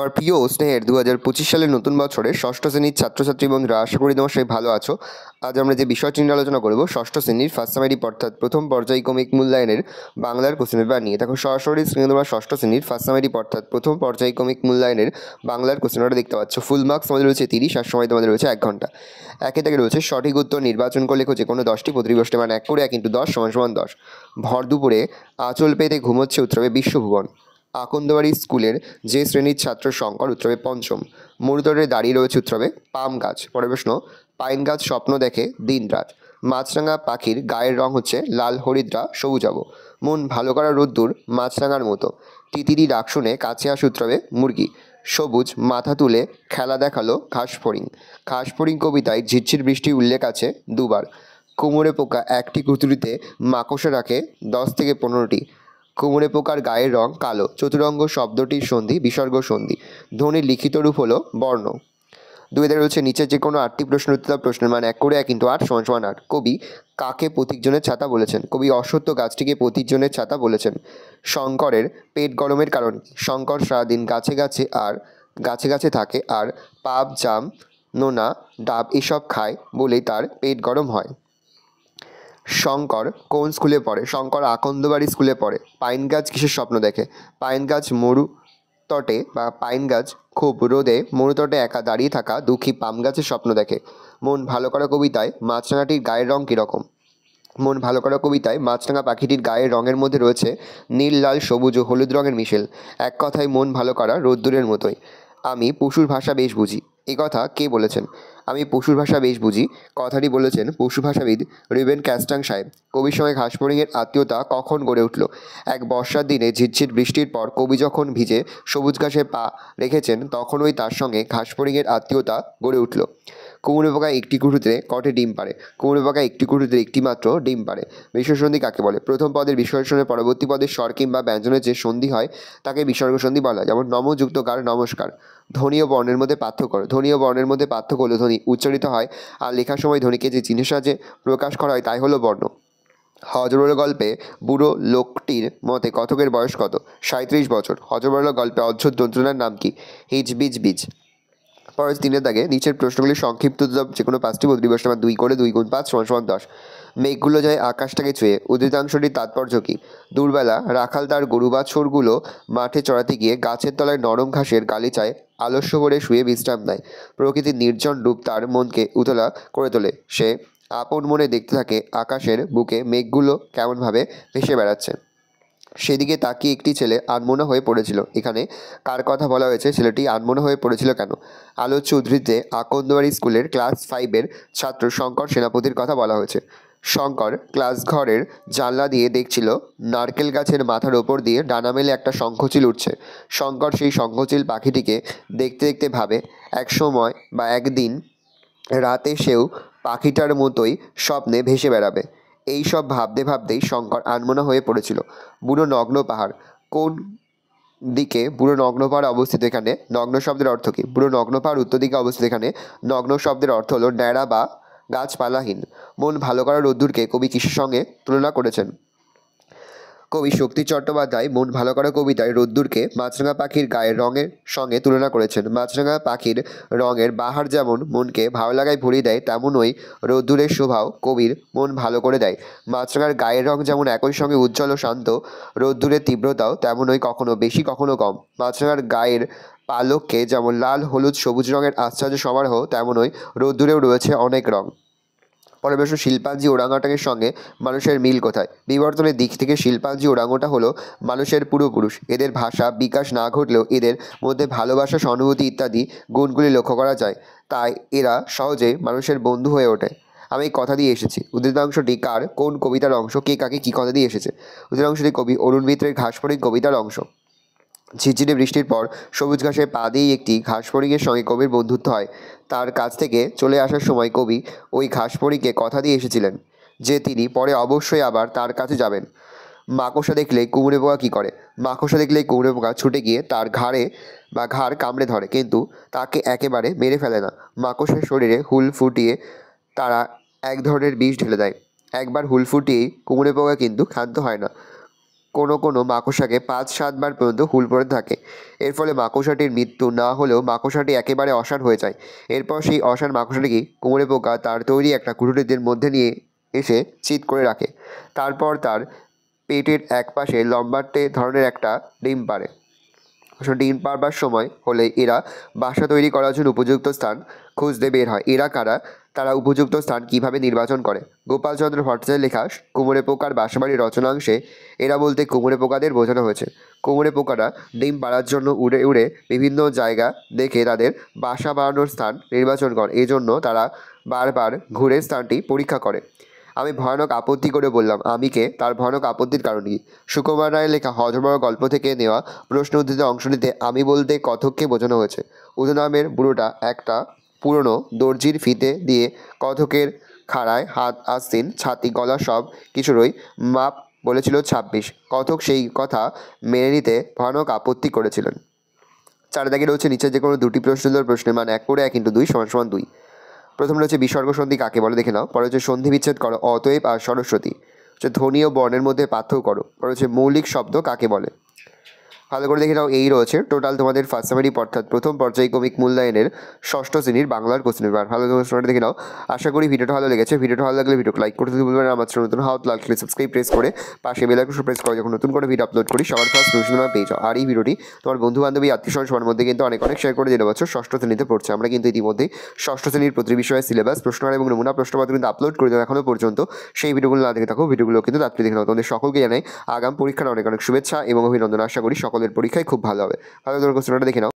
আমার প্রিয় স্নেহের 2025 সালের নতুন বছরে ষষ্ঠ শ্রেণীর ছাত্রছাত্রী বন্ধুরা, আশা করি তোমার সবাই ভালো আছো। আজ আমরা যে বিষয়টি নিয়ে আলোচনা করব ষষ্ঠ শ্রেণীর ফার্স্ট সামারি অর্থাৎ প্রথম পর্যায়ক্রমিক মূল্যায়নের বাংলার কোশ্চেন পেপার নিয়ে। দেখো সরাসরি স্ক্রিনে তোমরা ষষ্ঠ শ্রেণীর ফার্স্ট সামারি অর্থাৎ প্রথম পর্যায়ক্রমিক মূল্যায়নের বাংলার কোশ্চেন পেপারটা দেখতে পাচ্ছ। ফুল মার্কস আমাদের রয়েছে 30 আর সময় তোমাদের রয়েছে 1 ঘন্টা। একে থেকে রয়েছে সঠিক উত্তর নির্বাচন করে লেখো যে কোনো 10টি প্রতিটি প্রশ্নের মান 1 করে 1 × 10 = 10। ভর দুপুরে আঁচল পেতে ঘুমোচ্ছে উত্তরে বিশ্বভুবন। আকন্দবাড়ি স্কুলের যে শ্রেণীর ছাত্র শঙ্কর উত্তরে পঞ্চম। মরুতরে দাঁড়িয়ে রয়েছে উত্তরে পাম গাছ। পরের প্রশ্ন, পাইন গাছ স্বপ্ন দেখে দিনরাত। মাছরাঙা পাখির গায়ের রং হচ্ছে লাল হরিদ্রা সবুজাব। মন ভালো করা রোদ্দুর মাছরাঙার মতো। তিতিরি ডাক শুনে কাছে আসে উত্তরে মুরগি। সবুজ মাথা তুলে খেলা দেখালো ঘাসফড়িং। ঘাসফড়িং কবিতায় ঝিরঝির বৃষ্টির উল্লেখ আছে দুবার। কুমড়ে পোকা একটি কুতুরিতে মাকড়সা রাখে 10 থেকে 15টি। কুমড়ে পোকার গায়ের রং কালো। চতুরঙ্গ শব্দটির সন্ধি বিসর্গ সন্ধি। ধ্বনির লিখিত রূপ হলো বর্ণ। দুইতে রয়েছে নিচে যে কোনো 8টি প্রশ্নের উত্তর প্রশ্নের মান 1 করে 1 × 8 = 8। কবি কাকে প্রতীকজনের ছাতা বলেছেন? কবি অশ্বত্থ গাছটিকে প্রতীকজনের ছাতা বলেছেন। শঙ্করের পেট গরমের কারণ কি? শঙ্কর সারাদিন গাছে গাছে থাকে আর পাপ জাম নোনা ডাব এসব খায় বলেই তার পেট গরম হয়। শঙ্কর কোন স্কুলে পড়ে? শঙ্কর আকন্দবাড়ি স্কুলে পড়ে। পাইন গাছ কিসের স্বপ্ন দেখে? পাইন গাছ মরুতটে বা পাইন গাছ খুব রোদে মরুতটে একা দাঁড়িয়ে থাকা দুঃখী পাম গাছের স্বপ্ন দেখে। মন ভালো করা কবিতায় মাছরাঙাটির গায়ের রং কীরকম? মন ভালো করা কবিতায় মাছরাঙা পাখিটির গায়ের রঙের মধ্যে রয়েছে নীল লাল সবুজ ও হলুদ রঙের মিশেল। এক কথায় মন ভালো করা রোদ্দুরের মতোই। আমি পশুর ভাষা বেশ বুঝি। এ কথা কে বলেছেন? আমি পশুর ভাষা বেশ বুঝি কথাটি বলেছেন পশু ভাষাবিদ রিবেন ক্যাস্টাং সাহেব। কবির সঙ্গে ঘাসফড়িংয়ের আত্মীয়তা কখন গড়ে উঠল? এক বর্ষার দিনে ঝিরঝির বৃষ্টির পর কবি যখন ভিজে সবুজ ঘাসে পা রেখেছেন তখনই তার সঙ্গে ঘাসফড়িংয়ের আত্মীয়তা গড়ে উঠল। কুমড়ো পোকা একটি কুঠুতে কটে ডিম পাড়ে? কুমড়ো পোকা একটি কুঠুতে একটি মাত্র ডিম পাড়ে। বিসর্গসন্ধি কাকে বলে? প্রথম পদের বিসর্জনের পরবর্তী পদের স্বর কিংবা ব্যঞ্জনের যে সন্ধি হয় তাকে বিসর্গসন্ধি বলা হয়। যেমন নমযুক্ত কার নমস্কার। ধ্বনি ও বর্ণের মধ্যে পার্থক্য। ধ্বনি ও বর্ণের মধ্যে পার্থক্য হলো ধ্বনি উচ্চারিত হয় আর লেখার সময় ধ্বনিকে যে চিহ্নের সাহায্যে প্রকাশ করা হয় তাই হলো বর্ণ। হজরবেলা গল্পে বুড়ো লোকটির মতে কতকের বয়স কত? 37 বছর। হজরবেলা গল্পে অদ্ভুত যন্ত্রণার নাম কি? হিজবিজ বিজ। পরের 3-এর দাগে নিচের প্রশ্নগুলি সংক্ষিপ্ত যে কোনো 5টি প্রতিটি প্রশ্ন 2 করে 2 × 5 = 10। মেঘগুলো যায় আকাশটাকে ছুঁয়ে উদ্ধৃতাংশটির তাৎপর্য কী? দুর্বেলা রাখাল তার গরু বাছুরগুলো মাঠে চড়াতে গিয়ে গাছের তলায় নরম ঘাসের গালিচায় আলস্য করে শুয়ে বিশ্রাম নেয়। প্রকৃতির নির্জন রূপ তার মনকে উতলা করে তোলে। সে আপন মনে দেখতে থাকে আকাশের বুকে মেঘগুলো কেমনভাবে ভেসে বেড়াচ্ছে। সেদিকে তাকিয়ে একটি ছেলে আনমনা হয়ে পড়েছিল। এখানে কার কথা বলা হয়েছে? ছেলেটি আনমনা হয়ে পড়েছিল কেন? আলোচ্য উদ্ধৃতিতে আকন্দবাড়ি স্কুলের ক্লাস 5-এর ছাত্র শঙ্কর সেনাপতির কথা বলা হয়েছে। শঙ্কর ক্লাস ঘরের জানলা দিয়ে দেখছিল নারকেল গাছের মাথার ওপর দিয়ে ডানা মেলে একটা শঙ্খচিল উঠছে। শঙ্কর সেই শঙ্খচিল পাখিটিকে দেখতে দেখতে ভাবে এক সময় বা একদিন রাতে সেও পাখিটার মতোই স্বপ্নে ভেসে বেড়াবে। এই সব ভাবতে ভাবতেই শঙ্কর আনমনা হয়ে পড়েছিল। বুড়ো নগ্ন পাহাড় কোন দিকে? বুড়ো নগ্ন পাহাড় অবস্থিত এখানে। নগ্ন শব্দের অর্থ কী? বুড়ো নগ্ন পাহাড় উত্তর দিকে অবস্থিত এখানে। নগ্ন শব্দের অর্থ হলো ন্যাড়া বা গাছপালাহীন। মন ভালো করা রোদ্দুরকে কবি কিসের সঙ্গে তুলনা করেছেন? কবি শক্তি চট্টোপাধ্যায় মন ভালো করা কবিতায় রোদ্দুরকে মাছরাঙা পাখির গায়ের রঙের সঙ্গে তুলনা করেছেন। মাছরাঙা পাখির রঙের বাহার যেমন মনকে ভালো লাগায় ভরিয়ে দেয় তেমনই রোদ্দুরের শোভাও কবির মন ভালো করে দেয়। মাছরাঙার গায়ের রং যেমন একই সঙ্গে উজ্জ্বল ও শান্ত, রোদ্দুরের তীব্রতাও তেমনই কখনো বেশি কখনো কম। মাছরাঙার গায়ের পালককে যেমন লাল হলুদ সবুজ রঙের আশ্চর্য সমারোহ তেমনই রোদ্দুরেও রয়েছে অনেক রং। পরের প্রশ্ন, শিল্পাঞ্জি ওরাংওটাংয়ের সঙ্গে মানুষের মিল কোথায়? বিবর্তনের দিক থেকে শিল্পাঞ্জি ওরাংওটা হলো মানুষের পূর্বপুরুষ। এদের ভাষা বিকাশ না ঘটলেও এদের মধ্যে ভালোবাসা সহানুভূতি ইত্যাদি গুণগুলি লক্ষ্য করা যায়। তাই এরা সহজেই মানুষের বন্ধু হয়ে ওঠে। আমি কথা দিয়ে এসেছি। উদ্ধৃতাংশটি কার কোন কবিতার অংশ? কে কাকে কী কথা দিয়ে এসেছে? উদ্ধৃতাংশটি কবি অরুণ মিত্রের ঘাসফড়িং কবিতার অংশ। ঝিরঝিরে বৃষ্টির পর সবুজ ঘাসে পা দিয়েই একটি ঘাসফড়িংয়ের সঙ্গে কবির বন্ধুত্ব হয়। তার কাছ থেকে চলে আসার সময় কবি ওই ঘাসফড়িংকে কথা দিয়ে এসেছিলেন যে তিনি পরে অবশ্যই আবার তার কাছে যাবেন। মাকড়সা দেখলে কুমড়ে পোকা কী করে? মাকড়সা দেখলে কুমড়ে পোকা ছুটে গিয়ে তার ঘাড় কামড়ে ধরে, কিন্তু তাকে একেবারে মেরে ফেলে না। মাকড়সার শরীরে হুল ফুটিয়ে তারা এক ধরনের বিষ ঢেলে দেয়। একবার হুল ফুটিয়েই কুমড়ে পোকা কিন্তু ক্ষান্ত হয় না। কোনো কোনো মাকড়সাকে 5-7 বার পর্যন্ত হুল পড়ে থাকে। এর ফলে মাকড়সাটির মৃত্যু না হলেও মাকড়সাটি একেবারে অসাড় হয়ে যায়। এরপর সেই অসাড় মাকড়সাটিকে কুমড়ে পোকা তার তৈরি একটা কুঠুরিদের মধ্যে নিয়ে এসে চিৎ করে রাখে। তারপর তার পেটের একপাশে লম্বাটে ধরনের একটা ডিম পাড়ে। ডিম পাড়বার সময় হলে এরা বাসা তৈরি করার জন্য উপযুক্ত স্থান খুঁজতে বের হয়। এরা কারা, তারা উপযুক্ত স্থান কিভাবে নির্বাচন করে? গোপালচন্দ্র ভট্টাচার্যের লেখা কুমড়ে পোকার বাসাবাড়ির রচনাংশে এরা বলতে কুমড়ে পোকাদের বোঝানো হয়েছে। কুমড়ে পোকারা ডিম পাড়ার জন্য উড়ে উড়ে বিভিন্ন জায়গা দেখে তাদের বাসা বানানোর স্থান নির্বাচন করে। এই জন্য তারা বারবার ঘুরে স্থানটি পরীক্ষা করে। আমি ভয়ানক আপত্তি করে বললাম, আমি কে? তার ভয়ানক আপত্তির কারণ কি? সুকুমার রায়ের লেখা হজবড় গল্প থেকে নেওয়া প্রশ্ন উদ্ধৃত অংশটিতে আমি বলতে কথককে বোঝানো হয়েছে। উদু নামের বুড়োটা একটা পুরনো দর্জির ফিতে দিয়ে কথকের খাড়ায় হাত আস্তিন ছাতি গলা সব কিছুরই মাপ বলেছিল 26। কথক সেই কথা মেনে নিতে ভয়ানক আপত্তি করেছিলেন। 4 দাগে রয়েছে নিচে যে কোনো দুটি প্রশ্নের মান 1 করে 1 × 2 = 2। প্রথম রয়েছে বিসর্গ সন্ধি কাকে বলে দেখে নাও। পরে হচ্ছে সন্ধি বিচ্ছেদ করো, অতএব আর সরস্বতী। হচ্ছে ধ্বনি ও বর্ণের মধ্যে পার্থক্য করো। পরে হচ্ছে মৌলিক শব্দ কাকে বলে। ভালো করে দেখে নাও, এই রয়েছে টোটাল তোমাদের ফার্স্ট সামারি অর্থাৎ প্রথম পর্যায়ক্রমিক মূল্যায়নের ষষ্ঠ শ্রেণীর বাংলার কোশ্চেন পেপার। ভালো করে দেখে নাও। আশা করি ভিডিওটা ভালো লেগেছে। ভিডিওটা ভালো লাগলে ভিডিওকে লাইক করতে ভুলবেন না। আমার চ্যানেল নতুন হাত লাল ক্লিক সাবস্ক্রাইব প্রেস করে পাশে বেল আইকন প্রেস করে যখন নতুন করে ভিডিও আপলোড করি সবার ফার্স্ট নোটিফিকেশন পেয়ে যাও। আর এই ভিডিওটি তোমার বন্ধু বান্ধবী আত্মীয়স্বজন সবার মধ্যে কিন্তু অনেক শেয়ার করে দিতে পারছো। ষষ্ঠ শ্রেণীতে পড়ছে, আমরা কিন্তু ইতিমধ্যেই ষষ্ঠ শ্রেণীর প্রতি বিষয়ের সিলেবাস প্রশ্নমালা এবং নমুনা প্রশ্নপত্র কিন্তু আপলোড করে দেবো এখনো পর্যন্ত। সেই ভিডিওগুলো না দেখে থাকো, ভিডিওগুলো কিন্তু তাড়াতাড়ি দেখে নাও। তোমাদের সকলকে জানাই আগাম পরীক্ষার অনেক শুভেচ্ছা এবং অভিনন্দন। আশা করি সকলের পরীক্ষায় খুব ভালো হবে। ভালো করে কোশ্চেনটা দেখে নাও।